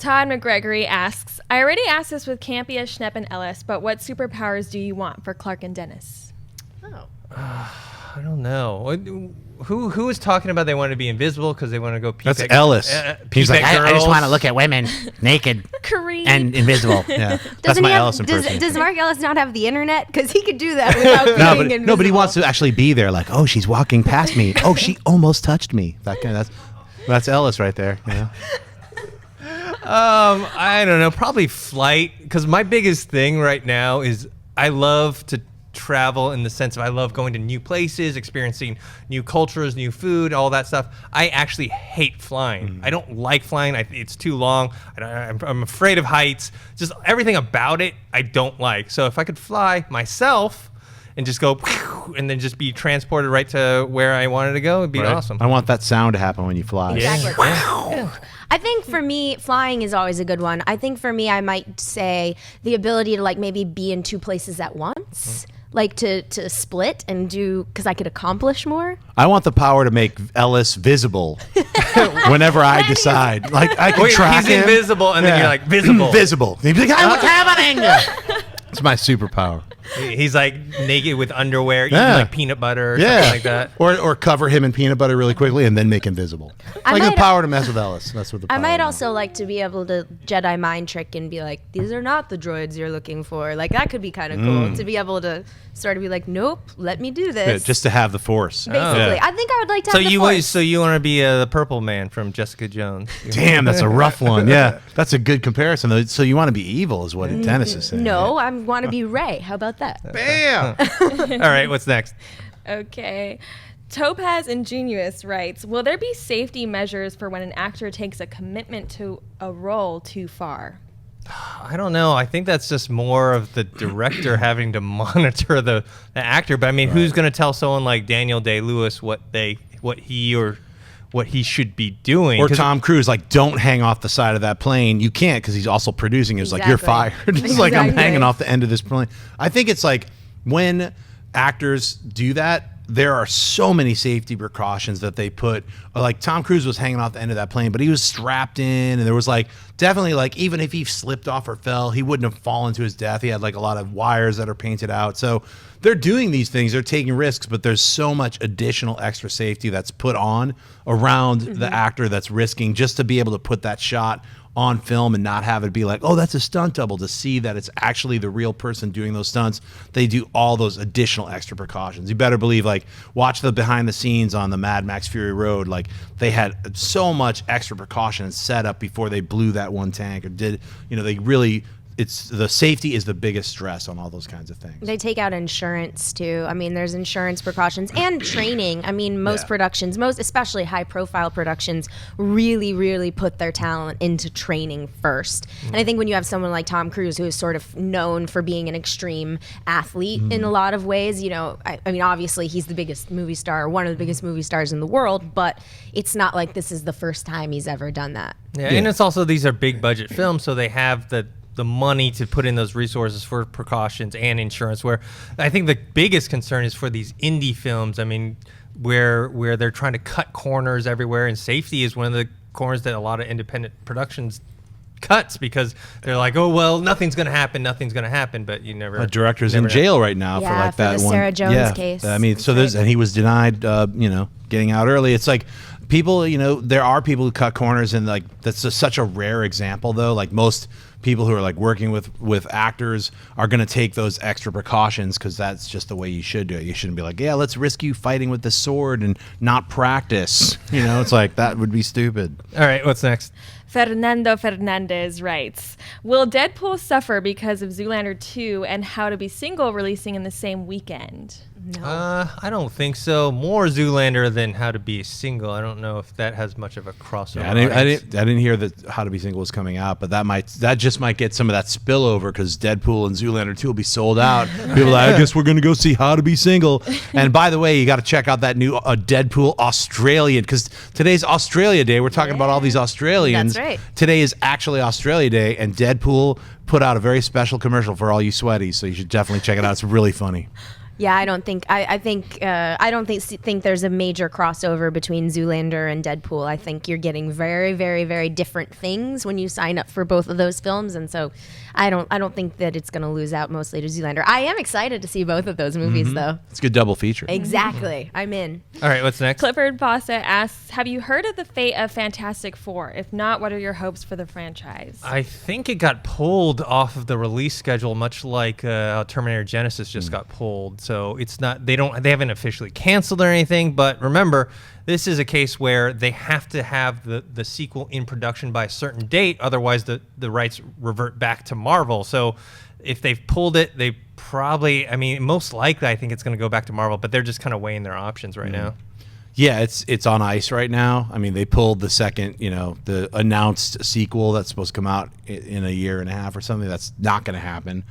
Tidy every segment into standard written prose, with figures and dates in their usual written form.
Todd McGregory asks, I already asked this with Campia, Schnepp, and Ellis, but what superpowers do you want for Clark and Dennis? Oh. I don't know. Who was talking about they want to be invisible because they want to go peep That's at, Ellis. He's like, I just want to look at women naked Kareem. and invisible. Yeah, that's my Ellis impersonation. Does Mark Ellis not have the internet? Because he could do that without being invisible. No, but he wants to actually be there. Like, oh, she's walking past me. Oh, she almost touched me. That kind of, that's Ellis right there. You know? I don't know. Probably flight, because my biggest thing right now is I love to travel in the sense of I love going to new places, experiencing new cultures, new food, all that stuff. I actually hate flying. I don't like flying. It's too long. I'm afraid of heights. Just everything about it I don't like. So if I could fly myself and just go and then just be transported right to where I wanted to go, it'd be awesome. I want that sound to happen when you fly. Exactly. I think for me, flying is always a good one. I think for me, I might say the ability to like maybe be in two places at once. Like to split and do, because I could accomplish more. I want the power to make Ellis visible whenever I decide. Like I can track he's him. invisible, and then you're like, visible. Visible. He'd be like, "Hey, what's happening?" It's my superpower. He's like naked with underwear, eating like peanut butter or something like that. Or cover him in peanut butter really quickly and then make him visible. Like the power to mess with Ellis. That's what the power I might is. also like to be able to Jedi mind trick and be like, these are not the droids you're looking for. Like that could be kind of cool to be able to sort of be like, nope, let me do this. Yeah, just to have the Force. Basically, I think I would like to So have the you Force. so you want to be the purple man from Jessica Jones? Damn, that's a rough one. Yeah, that's a good comparison though. So you want to be evil is what Dennis is saying. No, I want to be Rey. How about that? Bam. All right, what's next? Okay. Topaz Ingenious writes, will there be safety measures for when an actor takes a commitment to a role too far? I don't know. I think that's just more of the director having to monitor the actor. But I mean, who's going to tell someone like Daniel Day-Lewis what he should be doing? Or Tom Cruise, like, don't hang off the side of that plane. You can't because he's also producing. It's like, you're fired. It's like, I'm hanging off the end of this plane. I think it's like when actors do that, there are so many safety precautions that they put. Like Tom Cruise was hanging off the end of that plane, but he was strapped in, and there was like definitely like even if he slipped off or fell, he wouldn't have fallen to his death. He had like a lot of wires that are painted out. So they're doing these things, they're taking risks, but there's so much additional extra safety that's put on around the actor that's risking just to be able to put that shot on film and not have it be like, oh, that's a stunt double, to see that it's actually the real person doing those stunts. They do all those additional extra precautions. You better believe, like, watch the behind the scenes on the Mad Max Fury Road. Like, they had so much extra precaution set up before they blew that one tank or did, you know, they really, it's the safety is the biggest stress on all those kinds of things. They take out insurance too. I mean, there's insurance precautions and training. I mean, most productions, especially high profile productions, really put their talent into training first. And I think when you have someone like Tom Cruise, who is sort of known for being an extreme athlete in a lot of ways, you know, I mean, obviously he's the biggest movie star, one of the biggest movie stars in the world, but it's not like this is the first time he's ever done that. Yeah, and it's also, these are big budget films, so they have the money to put in those resources for precautions and insurance, where I think the biggest concern is for these indie films. I mean, where they're trying to cut corners everywhere, and safety is one of the corners that a lot of independent productions cuts, because they're like, oh, well, nothing's going to happen, but you never. A director's in jail right now for like that the one. Sarah Jones case. I mean, so there's, and he was denied, you know, getting out early. It's like, people, you know, there are people who cut corners, and like that's just such a rare example though. Like most people who are like working with actors are going to take those extra precautions because that's just the way you should do it. You shouldn't be like, yeah, let's risk you fighting with the sword and not practice. You know, it's like, that would be stupid. All right, what's next? Fernando Fernandez writes, will Deadpool suffer because of Zoolander 2 and How to Be Single releasing in the same weekend? No. I don't think so. More Zoolander than How to Be Single. I don't know if that has much of a crossover. Yeah, I didn't hear that How to Be Single was coming out, but that just might get some of that spillover because Deadpool and Zoolander 2 will be sold out. People are like, I guess we're going to go see How to Be Single. And by the way, you got to check out that new Deadpool Australian, because today's Australia Day. We're talking about all these Australians. That's right. Today is actually Australia Day, and Deadpool put out a very special commercial for all you sweaties, so you should definitely check it out. It's really funny. Yeah, I don't think think there's a major crossover between Zoolander and Deadpool. I think you're getting very, very, very different things when you sign up for both of those films, and so I don't think that it's going to lose out mostly to Zoolander. I am excited to see both of those movies, though. It's a good double feature. Exactly, I'm in. All right, what's next? Clifford Bossa asks, have you heard of the fate of Fantastic Four? If not, what are your hopes for the franchise? I think it got pulled off of the release schedule, much like how Terminator Genesis just got pulled. So it's not they haven't officially canceled or anything. But remember, this is a case where they have to have the sequel in production by a certain date, otherwise the rights revert back to Marvel. So if they've pulled it, they probably, I mean, most likely I think it's going to go back to Marvel, but they're just kind of weighing their options right now. Yeah, it's on ice right now. I mean, they pulled the second, the announced sequel that's supposed to come out in a year and a half or something. That's not going to happen.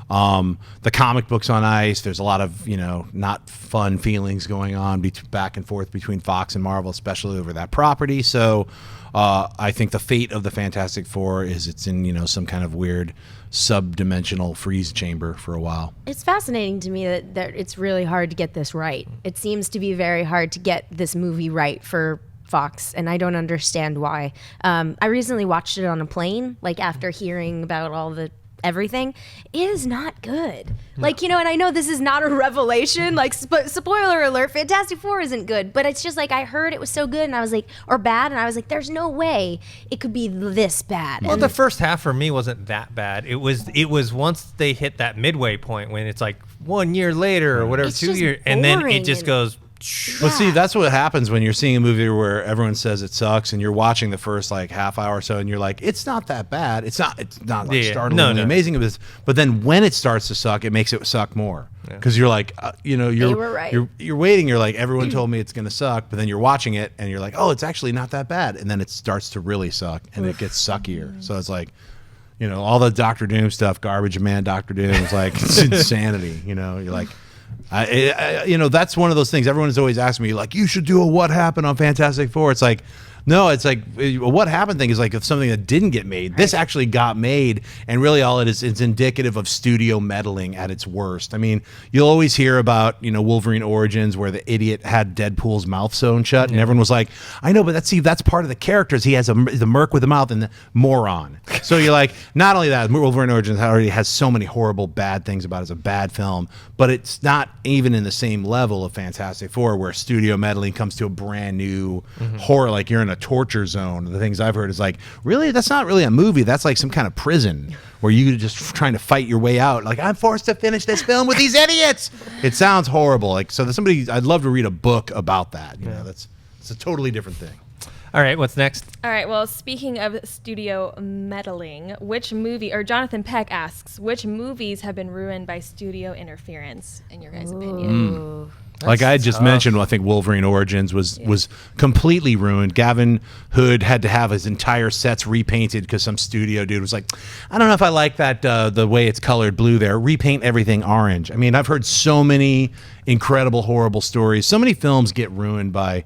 The comic book's on ice. There's a lot of, not fun feelings going on back and forth between Fox and Marvel, especially over that property. So I think the fate of the Fantastic Four is it's in, some kind of weird sub-dimensional freeze chamber for a while. It's fascinating to me that it's really hard to get this right. It seems to be very hard to get this movie right for Fox, and I don't understand why. I recently watched it on a plane, like after hearing about all the everything. It is not good. Like, and I know this is not a revelation, like spoiler alert, Fantastic Four isn't good, but it's just like I heard it was so good and I was like, or bad, and I was like, there's no way it could be this bad. Well, the first half for me wasn't that bad. It was once they hit that midway point when it's like 1 year later or whatever, It's 2 just years, and then it boring just and- goes. Well, see, that's what happens when you're seeing a movie where everyone says it sucks, and you're watching the first like half hour or so, and you're like, it's not that bad. It's not like Yeah. startlingly No. amazing. But then when it starts to suck, it makes it suck more because you're like, you're were right. you're waiting. You're like, everyone told me it's gonna suck, but then you're watching it, and you're like, oh, it's actually not that bad, and then it starts to really suck, and it gets suckier. So it's like, all the Doctor Doom stuff, garbage man, Doctor Doom is like it's insanity. You're like. That's one of those things. Everyone's always asking me, like, you should do a what happened on Fantastic Four. It's like, no, it's like a what happened thing is like something that didn't get made. Right. This actually got made, and really all it is, it's indicative of studio meddling at its worst. I mean, you'll always hear about, Wolverine Origins where the idiot had Deadpool's mouth sewn shut, and everyone was like, I know, but that's part of the characters. He has the merc with the mouth and the moron. So you're like, not only that, Wolverine Origins already has so many horrible bad things about it as a bad film, but it's not even in the same level of Fantastic Four where studio meddling comes to a brand new horror, like you're in a torture zone. The things I've heard is like, really, that's not really a movie. That's like some kind of prison where you're just trying to fight your way out. Like, I'm forced to finish this film with these idiots. It sounds horrible. Like, so there's somebody, I'd love to read a book about that. It's a totally different thing. All right, what's next? All right, well, speaking of studio meddling, which movie, or Jonathan Peck asks, which movies have been ruined by studio interference, in your guys' opinion? Like I just mentioned, I think Wolverine Origins was completely ruined. Gavin Hood had to have his entire sets repainted because some studio dude was like, I don't know if I like that the way it's colored blue there. Repaint everything orange. I mean, I've heard so many incredible, horrible stories. So many films get ruined by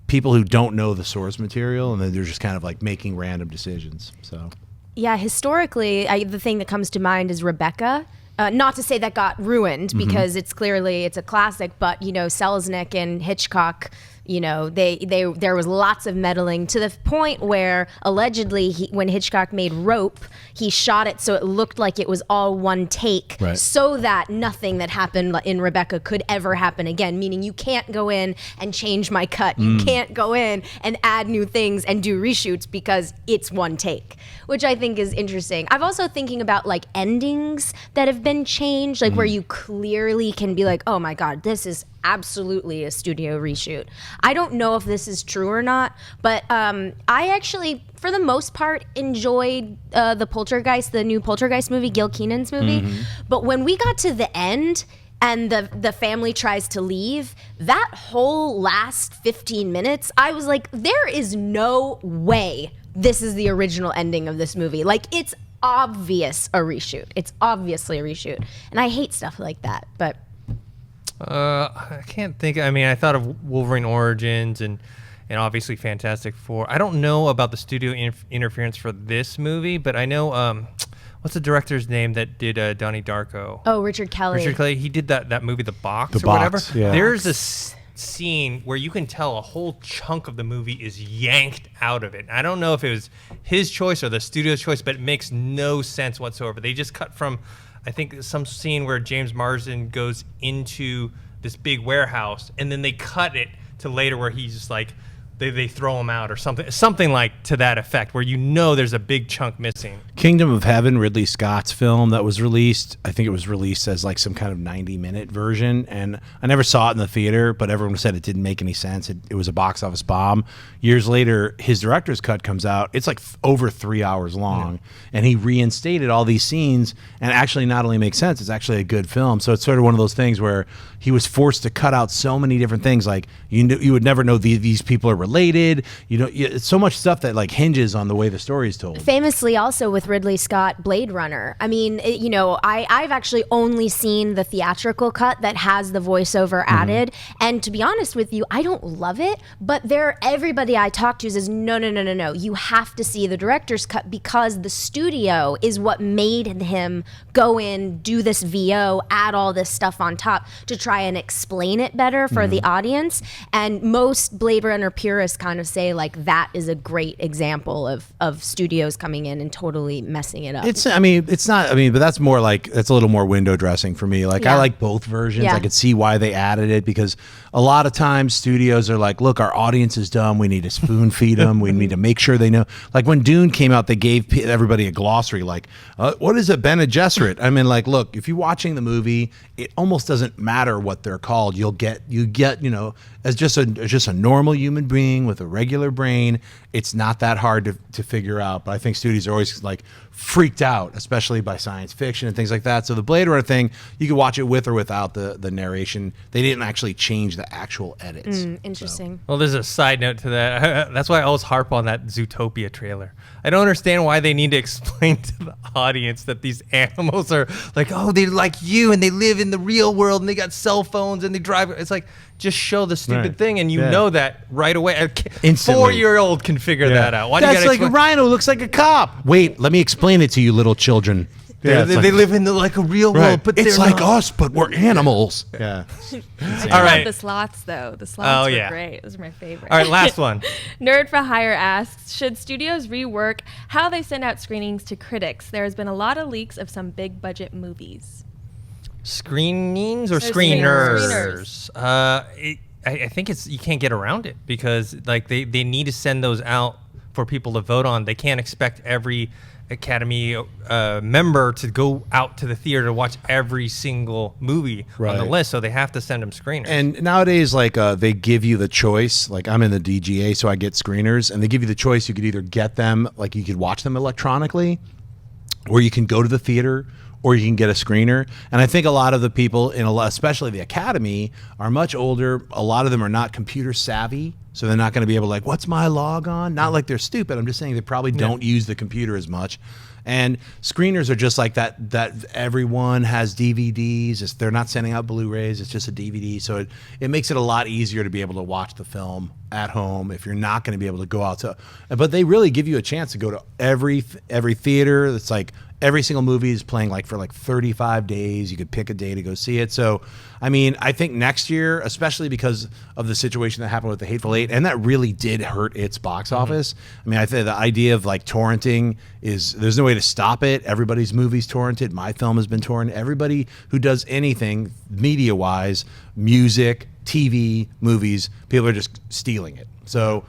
people who don't know the source material, and then they're just kind of like making random decisions. So, yeah, historically, the thing that comes to mind is Rebecca. Not to say that got ruined because it's a classic, but Selznick and Hitchcock, there was lots of meddling to the point where allegedly when Hitchcock made Rope, he shot it so it looked like it was all one take, right, so that nothing that happened in Rebecca could ever happen again. Meaning you can't go in and change my cut, you can't go in and add new things and do reshoots because it's one take, which I think is interesting. I'm also thinking about like endings that have been changed, like where you clearly can be like, oh my God, this is absolutely a studio reshoot. I don't know if this is true or not, but I actually, for the most part, enjoyed the Poltergeist, the new Poltergeist movie, Gil Keenan's movie. But when we got to the end and the family tries to leave, that whole last 15 minutes, I was like, there is no way this is the original ending of this movie. Like, it's obvious a reshoot. It's obviously a reshoot. And I hate stuff like that, but... I can't think. I mean, I thought of Wolverine Origins and obviously Fantastic Four. I don't know about the studio interference for this movie, but I know what's the director's name that did Donnie Darko? Oh, Richard Kelly. Richard Kelly. He did that movie, The Box, The or Box, whatever. yeah. There's a scene where you can tell a whole chunk of the movie is yanked out of it. I don't know if it was his choice or the studio's choice, but it makes no sense whatsoever. They just cut from, I think, some scene where James Marsden goes into this big warehouse, and then they cut it to later where he's just like, they throw him out or something like to that effect, where there's a big chunk missing. Kingdom of Heaven, Ridley Scott's film that was released. I think it was released as like some kind of 90-minute version, and I never saw it in the theater, but everyone said it didn't make any sense. It was a box office bomb. Years later, his director's cut comes out. It's like over 3 hours long, and he reinstated all these scenes, and actually not only makes sense, it's actually a good film. So it's sort of one of those things where he was forced to cut out so many different things. Like you would never know these people are related. It's so much stuff that like hinges on the way the story is told. Famously, also with Ridley Scott, Blade Runner. I mean, I've actually only seen the theatrical cut that has the voiceover added, and to be honest with you, I don't love it. But everybody I talk to says no. You have to see the director's cut because the studio is what made him go in, do this VO, add all this stuff on top to try and explain it better for the audience. And most Blade Runner purists kind of say like that is a great example of studios coming in and totally messing it up. But that's more like, that's a little more window dressing for me. Like I like both versions. Yeah. I could see why they added it, because a lot of times studios are like, look, our audience is dumb. We need to spoon feed them. We need to make sure they know. Like when Dune came out, they gave everybody a glossary. Like, what is a Bene Gesserit? I mean, like, look, if you're watching the movie, it almost doesn't matter what they're called. You get, as just a normal human being with a regular brain, it's not that hard to figure out. But I think studios are always like freaked out, especially by science fiction and things like that. So the Blade Runner thing, you can watch it with or without the narration. They didn't actually change the actual edits. Interesting. Well, there's a side note to that. That's why I always harp on that Zootopia trailer. I don't understand why they need to explain to the audience that these animals are like, oh, they're like you and they live in the real world and they got cell phones and they drive. It's like, just show the stupid thing and you know that right away. A 4-year-old can figure that out. Why That's do you like a rhino looks like a cop. Wait, let me explain it to you, little children. They live in like a real world, but it's they're like not. us, but we're animals. Yeah. I All right. love the sloths, though. The sloths were great. Those are my favorite. All right, last one. Nerd for Hire asks, should studios rework how they send out screenings to critics? There has been a lot of leaks of some big budget movies. Screenings or screeners? I think you can't get around it because like they need to send those out for people to vote on. They can't expect every Academy member to go out to the theater to watch every single movie on the list, so they have to send them screeners. And nowadays, like they give you the choice. Like I'm in the DGA, so I get screeners, and they give you the choice. You could either get them, like you could watch them electronically, or you can go to the theater, or you can get a screener. And I think a lot of the people, especially the Academy, are much older. A lot of them are not computer savvy, so they're not going to be able to like, what's my log on? Not like they're stupid. I'm just saying they probably don't use the computer as much. And screeners are just like that everyone has DVDs. They're not sending out Blu-rays. It's just a DVD. So it makes it a lot easier to be able to watch the film at home if you're not going to be able to go out to. But they really give you a chance to go to every theater. It's like every single movie is playing like for like 35 days. You could pick a day to go see it. So, I mean, I think next year, especially because of the situation that happened with The Hateful Eight, and that really did hurt its box office. I mean, I think the idea of like torrenting there's no way to stop it. Everybody's movie's torrented. My film has been torrented. Everybody who does anything media-wise, music, TV, movies, people are just stealing it. So,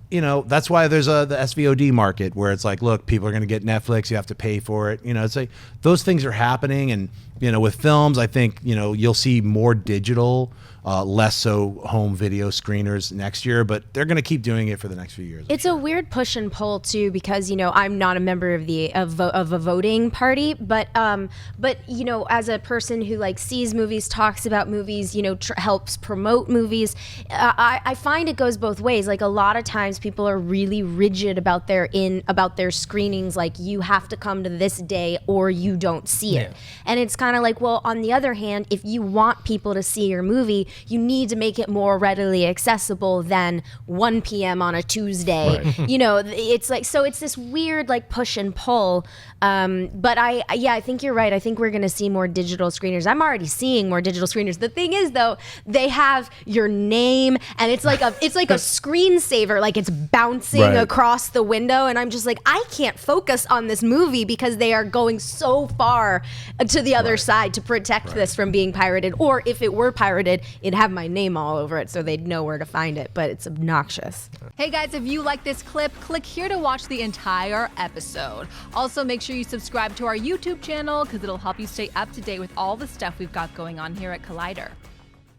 that's why there's the SVOD market where it's like, look, people are going to get Netflix. You have to pay for it. It's like those things are happening. And, with films, I think, you'll see more digital, less so home video screeners next year, but they're going to keep doing it for the next few years. It's a weird push and pull too, because I'm not a member of of a voting party, but as a person who like sees movies, talks about movies, helps promote movies, I find it goes both ways. Like a lot of times people are really rigid about their screenings, like you have to come to this day or you don't see it. And it's kind of like, well, on the other hand, if you want people to see your movie, you need to make it more readily accessible than 1 p.m. on a Tuesday. You know, it's like, so it's this weird like push and pull. But I think you're right. I think we're going to see more digital screeners. I'm already seeing more digital screeners. The thing is though, they have your name and it's like a screensaver, like it's bouncing across the window. And I'm just like, I can't focus on this movie because they are going so far to the other side to protect this from being pirated. Or if it were pirated, it'd have my name all over it so they'd know where to find it. But it's obnoxious. Hey guys, if you like this clip, click here to watch the entire episode. Also, make sure you subscribe to our YouTube channel because it'll help you stay up to date with all the stuff we've got going on here at Collider.